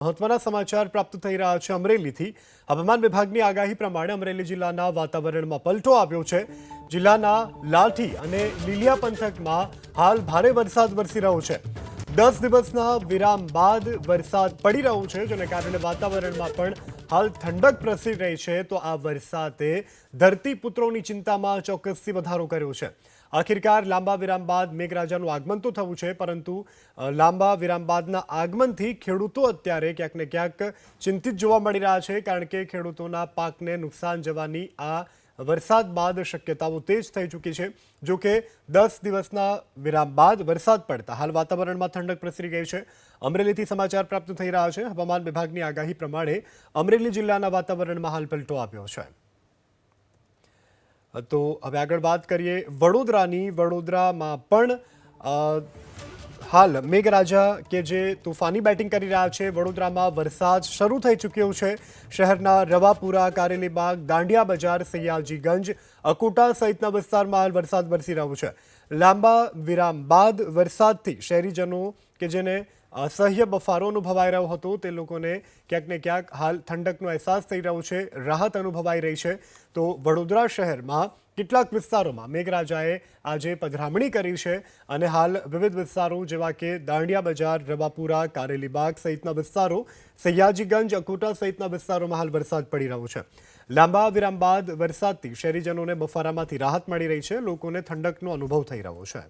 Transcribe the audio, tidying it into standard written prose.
મહત્વના સમાચાર પ્રાપ્ત થઈ રહ્યા છે અમરેલીથી। હવામાન વિભાગની આગાહી પ્રમાણે અમરેલી જિલ્લાના વાતાવરણમાં પલટો આવ્યો છે। જિલ્લાના લાઠી અને લીલિયા પંથકમાં હાલ ભારે વરસાદ વરસી રહ્યો છે। 10 દિવસના વિરામ બાદ વરસાદ પડી રહ્યો છે, જેને કારણે વાતાવરણમાં પણ હાલ ઠંડક પ્રસરી રહી છે। તો આ વરસાદે ધરતીપુત્રોની ચિંતામાં ચોક્કસથી વધારો કર્યો છે। આખિરકાર લાંબા વિરામ બાદ મેઘરાજાનું આગમન તો થયું છે, પરંતુ લાંબા વિરામ બાદના આગમનથી ખેડૂતો અત્યારે ક્યાંક ને ક્યાંક ચિંતિત જોવા મળી રહ્યા છે, કારણ કે ખેડૂતોના પાકને નુકસાન જવાની આ વરસાદ બાદ શક્યતાઓ તેજ થઈ ચૂકી છે। જો કે 10 દિવસના વિરામ બાદ વરસાદ પડતા હાલ વાતાવરણમાં ઠંડક પ્રસરી ગઈ છે। અમરેલીથી સમાચાર પ્રાપ્ત થઈ રહ્યા છે। હવામાન વિભાગની આગાહી પ્રમાણે અમરેલી જિલ્લાના વાતાવરણમાં હાલ પલટો આવ્યો છે। તો હવે આગળ વાત કરીએ વડોદરાની। વડોદરામાં પણ હાલ મેઘરાજા કે જે તોફાની બેટિંગ કરી રહ્યા છે। વડોદરામાં વરસાદ શરૂ થઈ ચૂક્યો છે। શહેરના રવાપુરા, કારેલીબાગ, દાંડિયા બજાર, સયાજીગંજ, અકોટા સહિતના વિસ્તારમાં હાલ વરસાદ વરસી રહ્યો છે। લાંબા વિરામ બાદ વરસાદથી શહેરીજનો કે જેને અસહ્ય બફારો અનુભવાઈ રહ્યો હતો, તે લોકોને ક્યાંક ને ક્યાંક હાલ ઠંડકનો અહેસાસ થઈ રહ્યો છે, રાહત અનુભવાઈ રહી છે। તો વડોદરા શહેરમાં કેટલાક વિસ્તારોમાં મેઘરાજાએ આજે પધરામણી કરી છે અને હાલ વિવિધ વિસ્તારો જેવા કે દાંડિયા બજાર, રવાપુરા, કારેલીબાગ સહિતના વિસ્તારો, સયાજીગંજ, અકોટા સહિતના વિસ્તારોમાં હાલ વરસાદ પડી રહ્યો છે। લાંબા વિરામ બાદ વરસાદથી શહેરીજનોને બફારામાંથી રાહત મળી રહી છે, લોકોને ઠંડકનો અનુભવ થઈ રહ્યો છે।